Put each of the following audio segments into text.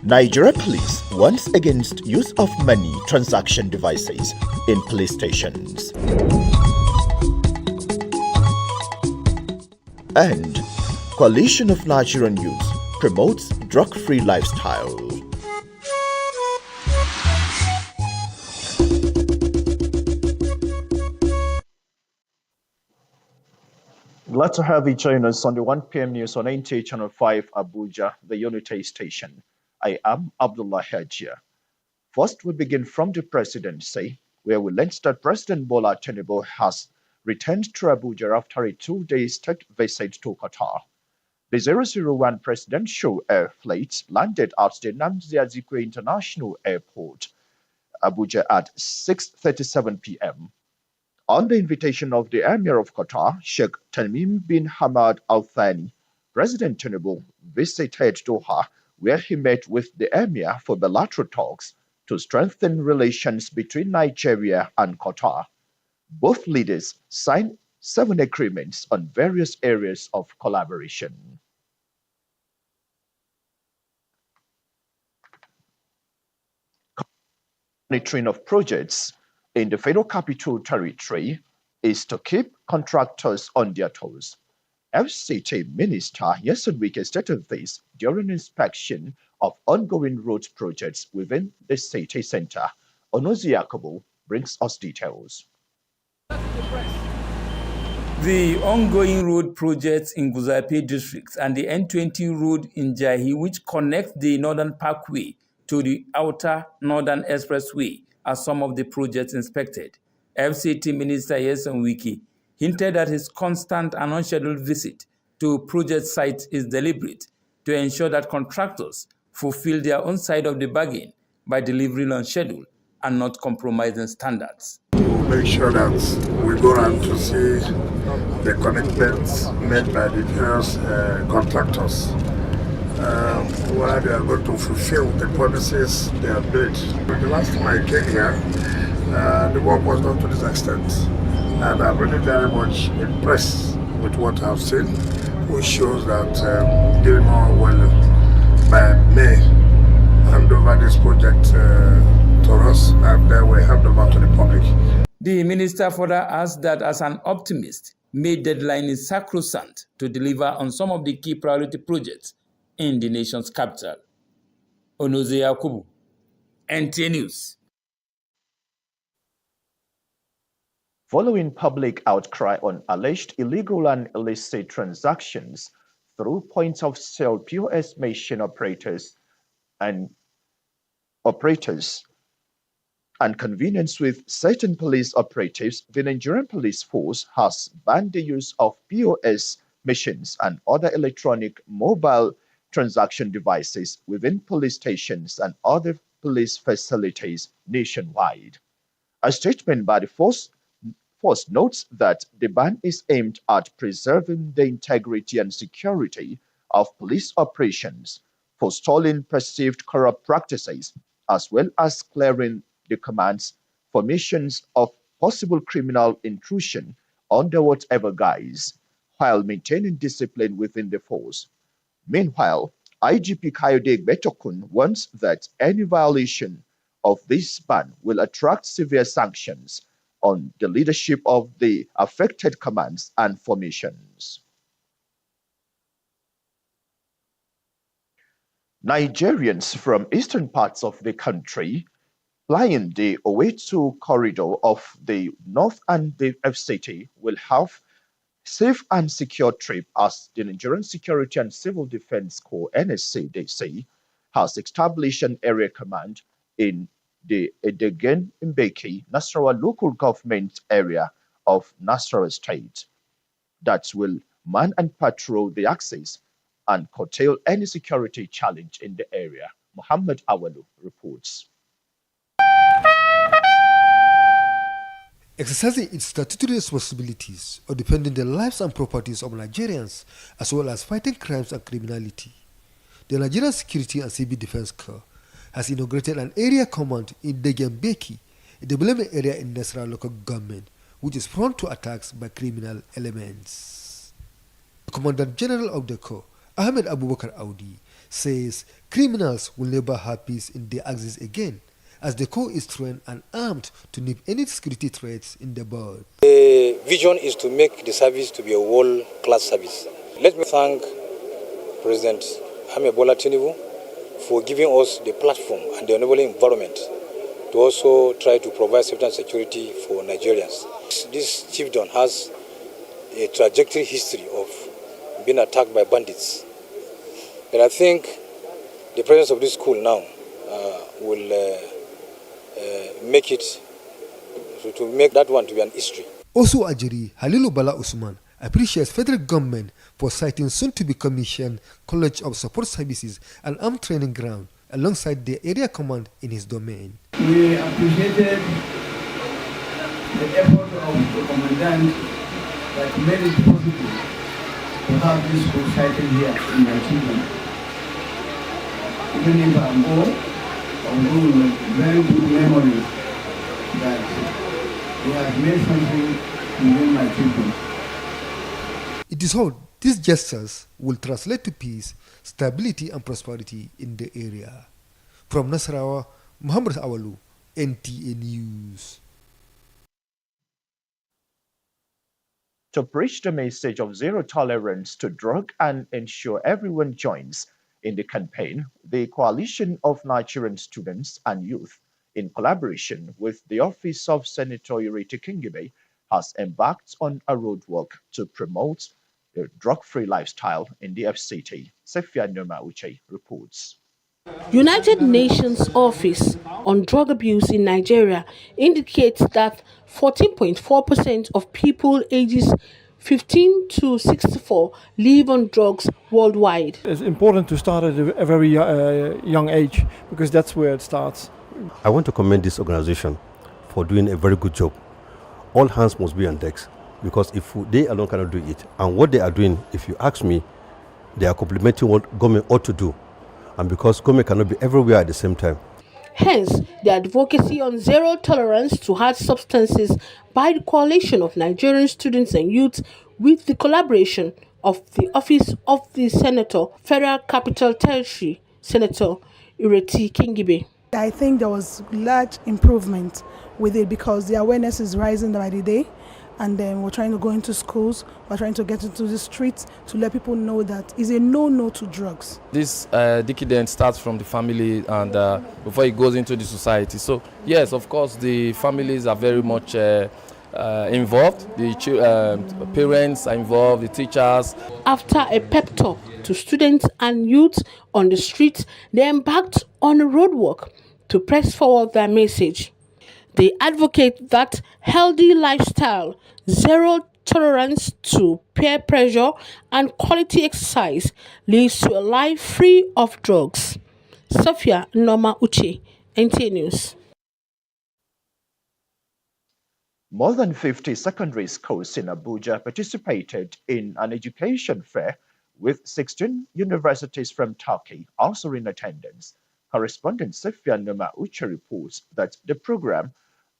Nigeria police warns against use of money transaction devices in police stations. And Coalition of Nigerian Youth promotes drug-free lifestyle. Glad to have you join us on the 1 p.m. news on NTA Channel 5 Abuja, the Unity Station. I am Abdullah Hajia. First, we begin from the presidency, where we learned that President Bola Tinubu has returned to Abuja after a 2-day state visit to Qatar. The 001 presidential air flight landed at the Nnamdi Azikiwe International Airport, Abuja at 6:37 p.m. On the invitation of the Emir of Qatar, Sheikh Tamim bin Hamad Al Thani, President Tinubu visited Doha, where he met with the Emir for bilateral talks to strengthen relations between Nigeria and Qatar. Both leaders signed 7 agreements on various areas of collaboration. Monitoring of projects in the Federal Capital Territory is to keep contractors on their toes. FCT Minister Yeson Wike stated this during inspection of ongoing road projects within the city center. Onozi Yakobo brings us details. The ongoing road projects in Guzape district and the N20 road in Jahi, which connects the Northern Parkway to the outer Northern Expressway, are some of the projects inspected. FCT Minister Yeson Wike hinted that his constant and unscheduled visit to project sites is deliberate to ensure that contractors fulfill their own side of the bargain by delivering on schedule and not compromising standards. Make sure that we go around to see the commitments made by the various contractors, where they are going to fulfill the promises they have made. The last time I came here, the work was not to this extent, and I'm really very much impressed with what I've seen, which shows that Gilmore will, by May, hand over this project to us, and then we hand over to the public. The minister further asked that as an optimist, May deadline is sacrosanct to deliver on some of the key priority projects in the nation's capital. Onoze Yakubu, NTA News. Following public outcry on alleged illegal and illicit transactions through point-of-sale POS machine operators and convenience with certain police operatives, the Nigerian Police Force has banned the use of POS machines and other electronic mobile transaction devices within police stations and other police facilities nationwide. A statement by the force notes that the ban is aimed at preserving the integrity and security of police operations, forestalling perceived corrupt practices, as well as clearing the command's formations of possible criminal intrusion under whatever guise, while maintaining discipline within the force. Meanwhile, IGP Kayode Betokun warns that any violation of this ban will attract severe sanctions on the leadership of the affected commands and formations. Nigerians from eastern parts of the country flying the Owetu corridor of the North and the FCT will have safe and secure trip as the Nigerian Security and Civil Defense Corps NSCDC has established an area command in the Edegen Mbeki Nasarawa local government area of Nasarawa State that will man and patrol the axis and curtail any security challenge in the area. Muhammad Awalu reports. Exercising its statutory responsibilities or defending the lives and properties of Nigerians, as well as fighting crimes and criminality, the Nigerian Security and Civil Defense Corps has inaugurated an area command in Degembeki, a development area in Nasarawa local government, which is prone to attacks by criminal elements. The Commandant General of the Corps, Ahmed Abubakar Audi, says criminals will never have peace in their axis again, as the corps is trained and armed to nip any security threats in the bud. The vision is to make the service to be a world-class service. Let me thank President Ahmed Bola Tinubu for giving us the platform and the enabling environment to also try to provide safety and security for Nigerians. This chiefdom has a trajectory history of being attacked by bandits. But I think the presence of this school now will make it, to make that one to be an history. Also Ajiri Halilu Bala Usman appreciates federal government for citing soon-to-be commissioned College of Support Services and armed training ground alongside the area command in his domain. We appreciated the effort of the commandant that made it possible to have this school sited here in my children. Even if I'm old with very good memory that he has made something within my children. It is hoped these gestures will translate to peace, stability and prosperity in the area. From Nasarawa, Muhammad Awalu, NTA News. To preach the message of zero tolerance to drug and ensure everyone joins in the campaign, the Coalition of Nigerian Students and Youth, in collaboration with the Office of Senator Ireti Kingibe, has embarked on a roadwork to promote the drug-free lifestyle in the FCT. Sefia Noma Uche reports. United Nations Office on Drug Abuse in Nigeria indicates that 14.4% of people ages 15 to 64 live on drugs worldwide. It's important to start at a very young age because that's where it starts. I want to commend this organization for doing a very good job. All hands must be on deck because if they alone cannot do it, and what they are doing, if you ask me, they are complementing what government ought to do. And because government cannot be everywhere at the same time. Hence, the advocacy on zero tolerance to hard substances by the Coalition of Nigerian Students and Youth with the collaboration of the Office of the Senator, Federal Capital Territory, Senator Ireti Kingibe. I think there was large improvement with it because the awareness is rising by the day. And then we're trying to go into schools, we're trying to get into the streets to let people know that it's a no to drugs. This decadence starts from the family and before it goes into the society. So yes, of course, the families are very much involved. The parents are involved, the teachers. After a pep talk to students and youth on the streets, they embarked on a roadwork to press forward their message. They advocate that healthy lifestyle, zero tolerance to peer pressure, and quality exercise leads to a life free of drugs. Sofia Noma Uche, NTA News. More than 50 secondary schools in Abuja participated in an education fair with 16 universities from Turkey also in attendance. Correspondent Sofia Noma Uche reports that the program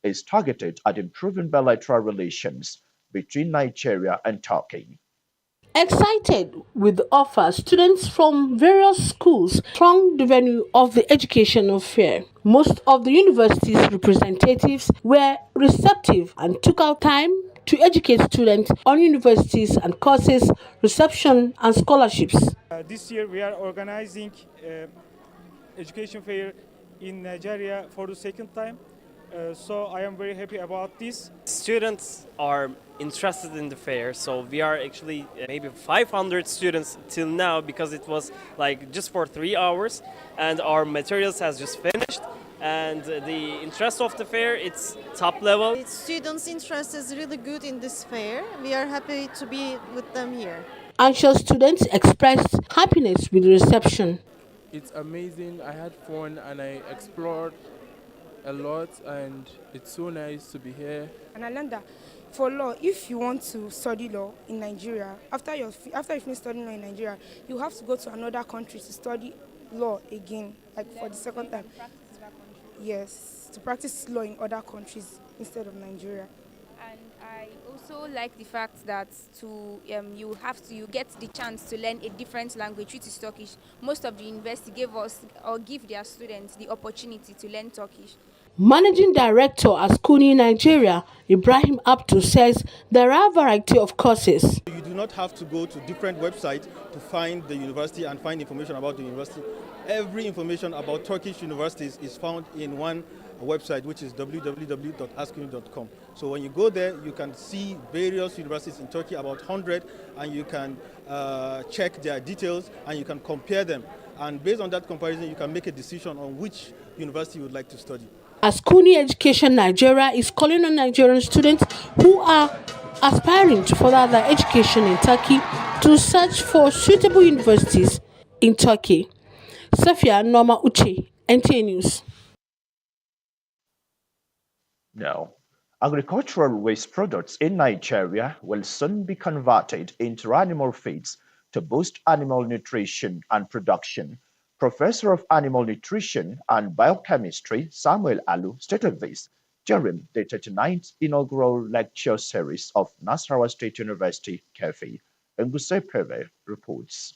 is targeted at improving bilateral relations between Nigeria and Turkey. Excited with the offer, students from various schools thronged the venue of the educational fair. Most of the university's representatives were receptive and took out time to educate students on universities and courses, reception and scholarships. This year we are organizing education fair in Nigeria for the second time. So I am very happy about this. Students are interested in the fair, so we are actually maybe 500 students till now because it was like just for 3 hours and our materials has just finished. And the interest of the fair, it's top level. Students' interest is really good in this fair. We are happy to be with them here. Anxious students expressed happiness with the reception. It's amazing. I had fun and I explored a lot, and it's so nice to be here. And I learned that for law, if you want to study law in Nigeria, after you finish studying law in Nigeria, you have to go to another country to study law again, like for the second time. Yes, to practice law in other countries instead of Nigeria. And I also like the fact that you get the chance to learn a different language, which is Turkish. Most of the university give their students the opportunity to learn Turkish. Managing Director at SCUNY Nigeria, Ibrahim Abdul, says there are a variety of courses. You do not have to go to different websites to find the university and find information about the university. Every information about Turkish universities is found in one website, which is www.askuni.com. So when you go there, you can see various universities in Turkey, about 100, and you can check their details and you can compare them. And based on that comparison, you can make a decision on which university you would like to study. SCUNY Education Nigeria is calling on Nigerian students who are aspiring to further their education in Turkey to search for suitable universities in Turkey. Safia Norma Uche, NTA News. Now, agricultural waste products in Nigeria will soon be converted into animal feeds to boost animal nutrition and production. Professor of Animal Nutrition and Biochemistry Samuel Alu stated this during the 39th inaugural lecture series of Nasarawa State University, KEFI. Nguse Peve reports.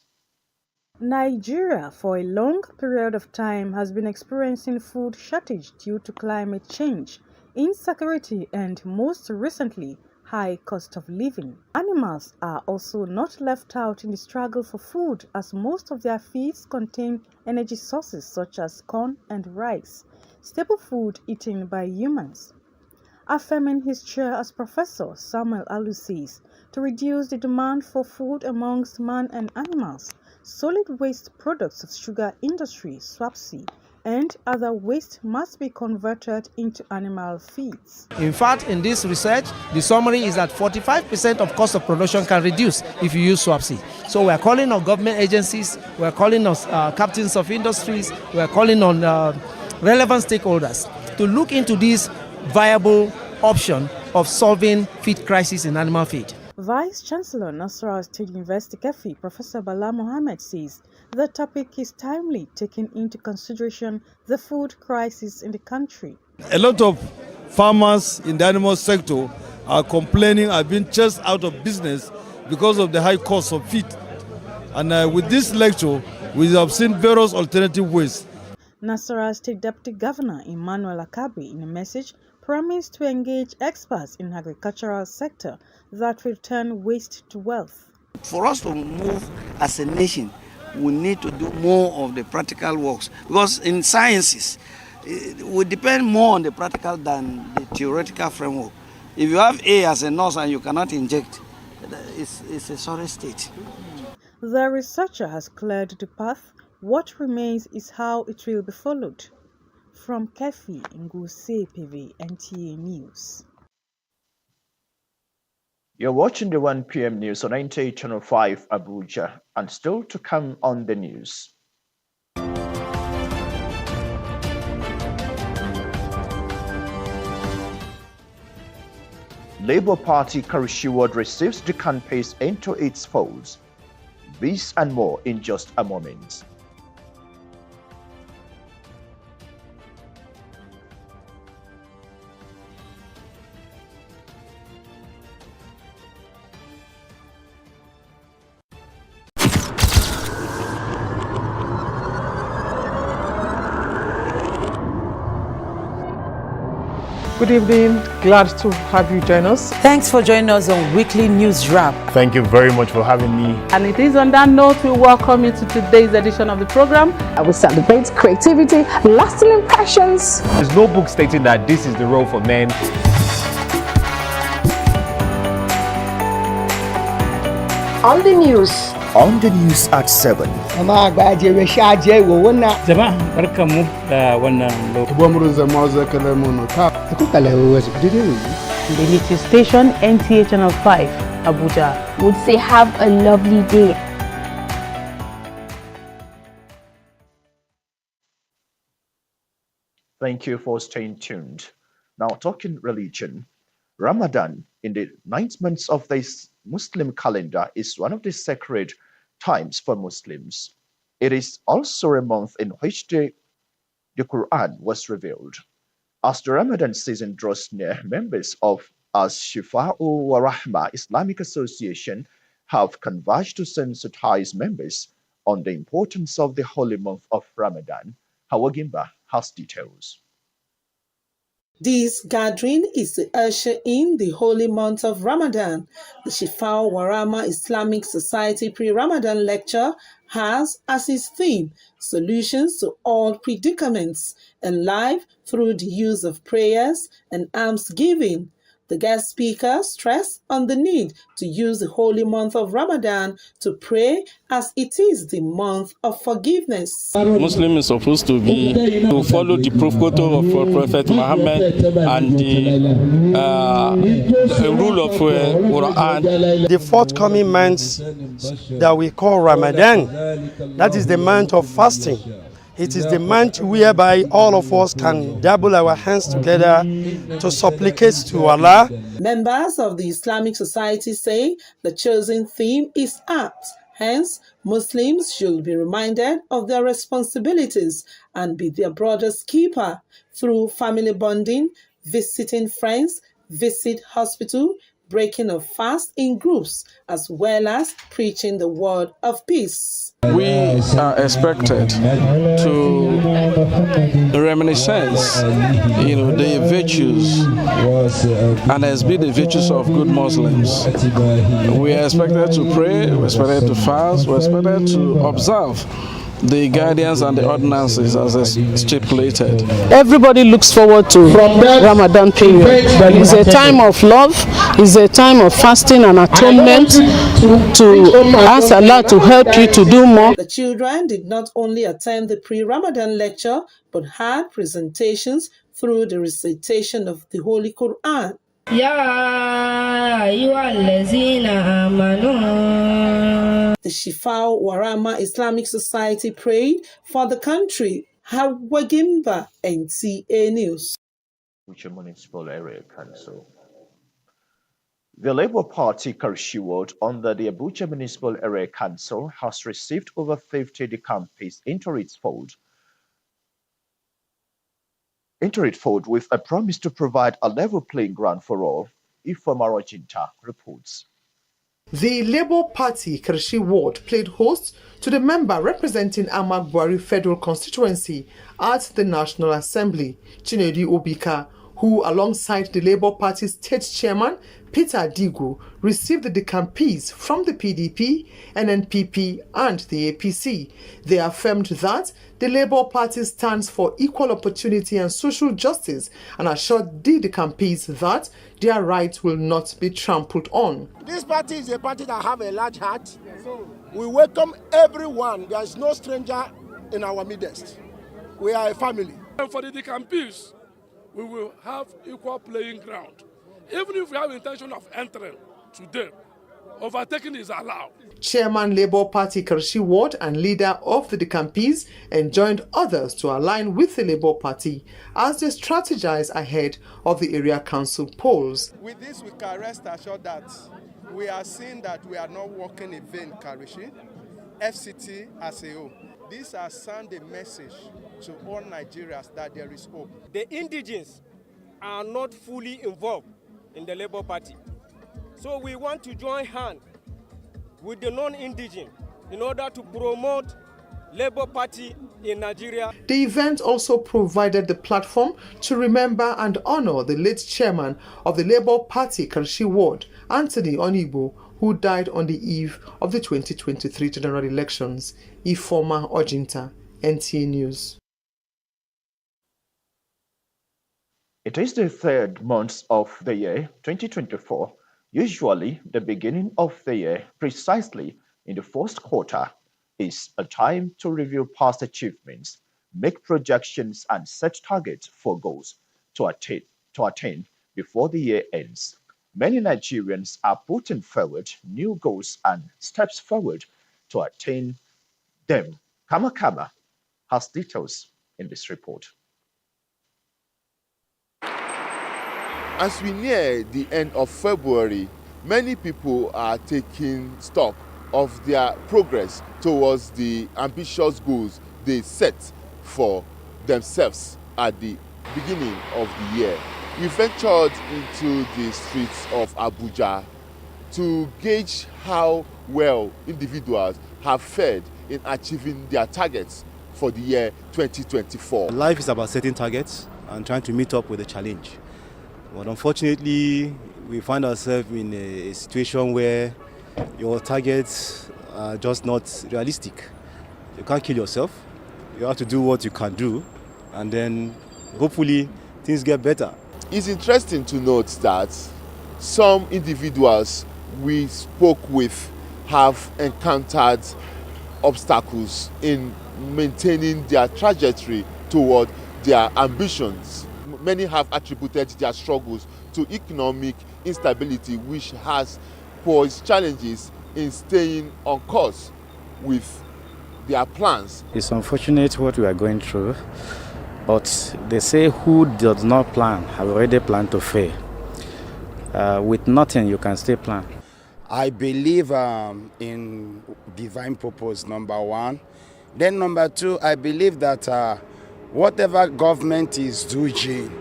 Nigeria, for a long period of time, has been experiencing food shortage due to climate change, insecurity, and most recently, high cost of living. Animals are also not left out in the struggle for food, as most of their feeds contain energy sources such as corn and rice, staple food eaten by humans. Affirming his chair as professor, Samuel Alu says, to reduce the demand for food amongst man and animals, solid waste products of sugar industry, swapsy, and other waste must be converted into animal feeds. In fact, in this research, the summary is that 45% of cost of production can reduce if you use swapsy. So we are calling on government agencies, we are calling on captains of industries, we are calling on relevant stakeholders to look into this viable option of solving feed crisis in animal feed. Vice Chancellor Nasarawa State University KEFI, Professor Bala Mohammed, says the topic is timely, taking into consideration the food crisis in the country. A lot of farmers in the animal sector are complaining, are being chased out of business because of the high cost of feed. And with this lecture, we have seen various alternative ways. Nasarawa State Deputy Governor Emmanuel Akabi, in a message, promised to engage experts in agricultural sector that will turn waste to wealth. For us to move as a nation, we need to do more of the practical works, because in sciences, we depend more on the practical than the theoretical framework. If you have A as a nurse and you cannot inject, it's a sorry state. The researcher has cleared the path. What remains is how it will be followed. From KEFI, Nguse PV, NTA News. You're watching the 1 p.m. news on NTA Channel 5 Abuja, and still to come on the news. Labour Party Karishiward receives the campaigns into its folds. This and more in just a moment. Good evening, glad to have you join us. Thanks for joining us on Weekly News Wrap. Thank you very much for having me. And it is on that note we welcome you to today's edition of the program. I will celebrate creativity, lasting impressions. There's no book stating that this is the role for men. On the news. On the news at 7. Jama'a barkamu da wannan The Little Station, NTA Channel 5, Abuja. Would say have a lovely day. Thank you for staying tuned. Now, talking religion, Ramadan, in the 9th month of this Muslim calendar, is one of the sacred times for Muslims. It is also a month in which the Quran was revealed. As the Ramadan season draws near, members of as Shifa'u wa Rahma Islamic Association have converged to sensitize members on the importance of the holy month of Ramadan. Hawagimba has details. This gathering is to usher in the holy month of Ramadan. The Shifa'u Warama Islamic Society pre-Ramadan lecture has as its theme solutions to all predicaments and life through the use of prayers and almsgiving. The guest speaker stressed on the need to use the holy month of Ramadan to pray as it is the month of forgiveness. Muslim is supposed to follow the protocol of Prophet Muhammad and the rule of Quran. The forthcoming month that we call Ramadan, that is the month of fasting. It is the month whereby all of us can double our hands together to supplicate to Allah. Members of the Islamic Society say the chosen theme is apt. Hence, Muslims should be reminded of their responsibilities and be their brother's keeper through family bonding, visiting friends, visit hospital, breaking of fast in groups, as well as preaching the word of peace. We are expected to reminiscence, the virtues and exhibit the virtues of good Muslims. We are expected to pray, we are expected to fast, we are expected to observe the guidance and the ordinances as stipulated. Everybody looks forward to Ramadan period. It's a time of love, it's a time of fasting and atonement to ask Allah to help you to do more. The children did not only attend the pre-Ramadan lecture, but had presentations through the recitation of the Holy Quran. The Shifa'u Warama Islamic Society prayed for the country. Hawagimba, NTA News. Abuja Municipal Area Council. The Labour Party Karshi Ward under the Abuja Municipal Area Council has received over 50 decampees into its fold with a promise to provide a level playing ground for all. Ifoma Rojinta reports. The Labour Party Karshi Ward played host to the member representing Amagbwari Federal Constituency at the National Assembly, Chinedu Obika, who alongside the Labour Party State Chairman Peter Digo received the decampees from the PDP, NNPP and the APC. They affirmed that the Labour Party stands for equal opportunity and social justice and assured the decampees that their rights will not be trampled on. This party is a party that have a large heart. We welcome everyone. There is no stranger in our midst. We are a family. And for the decampees, we will have equal playing ground. Even if we have intention of entering today, overtaking is allowed. Chairman Labour Party Karshi Ward and leader of the decampees enjoined others to align with the Labour Party as they strategize ahead of the area council polls. With this, we can rest assured that we are seeing that we are not working in vain, Karishi, FCT as a whole. These are sending a message to all Nigerians that there is hope. The indigenes are not fully involved in the Labour Party. So we want to join hands with the non-indigene in order to promote Labour Party in Nigeria. The event also provided the platform to remember and honor the late chairman of the Labour Party Karshi Ward, Anthony Onibo, who died on the eve of the 2023 general elections. Ifoma Ojinta, NTA News. It is the third month of the year 2024, usually the beginning of the year, precisely in the first quarter, is a time to review past achievements, make projections and set targets for goals to attain before the year ends. Many Nigerians are putting forward new goals and steps forward to attain them. Kama has details in this report. As we near the end of February, many people are taking stock of their progress towards the ambitious goals they set for themselves at the beginning of the year. We ventured into the streets of Abuja to gauge how well individuals have fared in achieving their targets for the year 2024. Life is about setting targets and trying to meet up with the challenge. But unfortunately, we find ourselves in a situation where your targets are just not realistic. You can't kill yourself. You have to do what you can do, and then hopefully things get better. It's interesting to note that some individuals we spoke with have encountered obstacles in maintaining their trajectory toward their ambitions. Many have attributed their struggles to economic instability, which has posed challenges in staying on course with their plans. It's unfortunate what we are going through, but they say who does not plan have already planned to fail. With nothing, you can still plan. I believe in divine purpose, number one. Then number two, I believe that whatever government is doing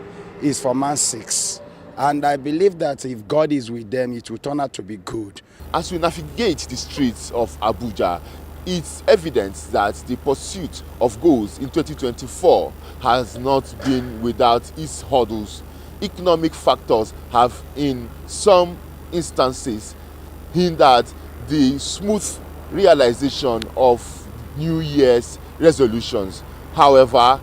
is for man's sakes. And I believe that if God is with them, it will turn out to be good. As we navigate the streets of Abuja, it's evident that the pursuit of goals in 2024 has not been without its hurdles. Economic factors have, in some instances, hindered the smooth realization of New Year's resolutions. However,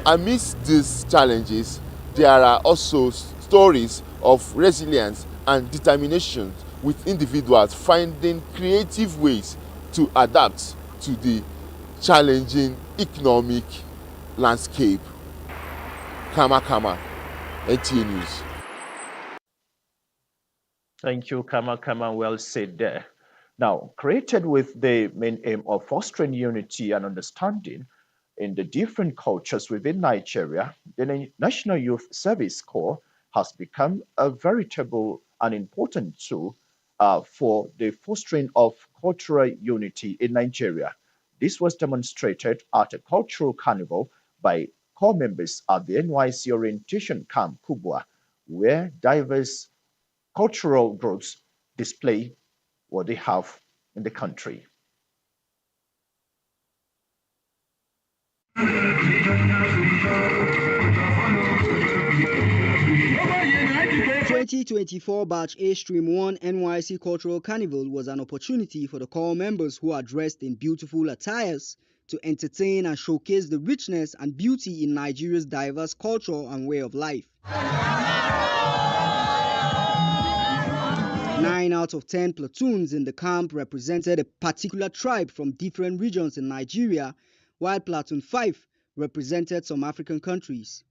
amidst these challenges, there are also stories of resilience and determination, with individuals finding creative ways to adapt to the challenging economic landscape. Kama, NTA News. Thank you, Kama. Well said there. Now, created with the main aim of fostering unity and understanding in the different cultures within Nigeria, the National Youth Service Corps has become a veritable and important tool for the fostering of cultural unity in Nigeria. This was demonstrated at a cultural carnival by corps members at the NYC Orientation Camp Kubwa, where diverse cultural groups display what they have in the country. 2024 Batch A Stream 1 NYC Cultural Carnival was an opportunity for the corps members who are dressed in beautiful attires to entertain and showcase the richness and beauty in Nigeria's diverse culture and way of life. 9 out of 10 platoons in the camp represented a particular tribe from different regions in Nigeria, while Platoon 5 represented some African countries.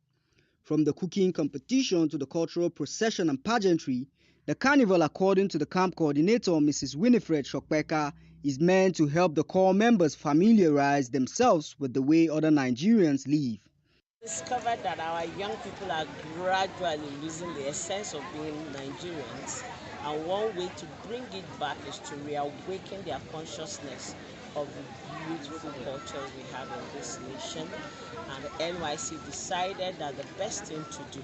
From the cooking competition to the cultural procession and pageantry, the carnival, according to the camp coordinator, Mrs. Winifred Shokpeka, is meant to help the corps members familiarize themselves with the way other Nigerians live. Discovered that our young people are gradually losing the essence of being Nigerians, and one way to bring it back is to reawaken their consciousness of the beautiful culture we have in this nation. And NYC decided that the best thing to do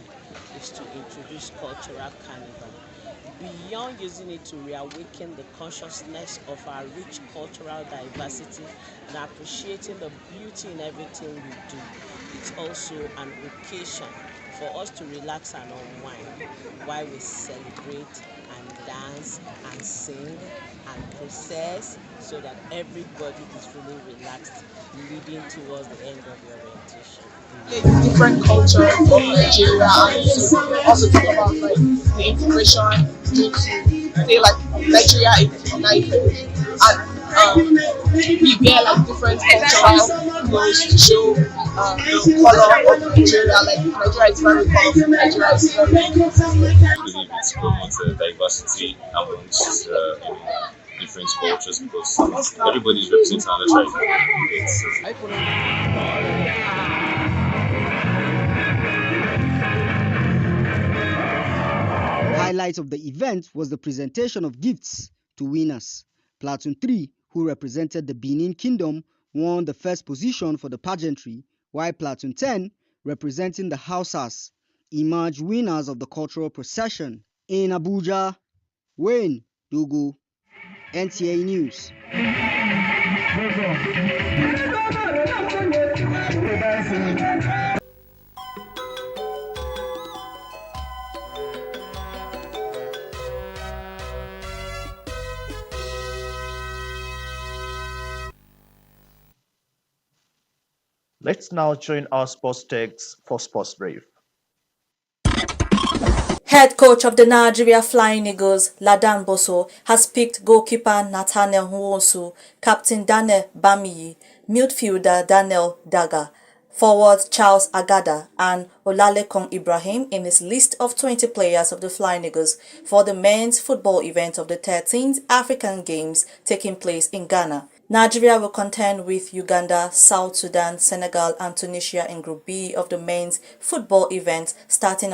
is to introduce cultural carnival. Beyond using it to reawaken the consciousness of our rich cultural diversity and appreciating the beauty in everything we do, it's also an occasion for us to relax and unwind while we celebrate and dance and sing and process, so that everybody is really relaxed, leading towards the end of the orientation. Different culture of Nigeria, and so also talk about like the integration to say like Nigeria is united, and we wear like different cultural clothes to show the color of Nigeria. Like Nigeria is very colorful. Nigeria is very. I believe it's promotes diversity amongst different cultures, because everybody is representing another tribe. Highlight of the event was the presentation of gifts to winners. Platoon 3, who represented the Benin Kingdom, won the first position for the pageantry, while Platoon 10, representing the Hausas, emerge winners of the cultural procession. In Abuja, Wayne Dugu, NTA News. Let's now join our sports techs for Sports Brief. Head coach of the Nigeria Flying Eagles, Ladan Boso, has picked goalkeeper Nathaniel Nwosu, captain Daniel Bamiyi, midfielder Daniel Daga, forward Charles Agada, and Olalekan Ibrahim in his list of 20 players of the Flying Eagles for the men's football event of the 13th African Games taking place in Ghana. Nigeria will contend with Uganda, South Sudan, Senegal, and Tunisia in Group B of the men's football event starting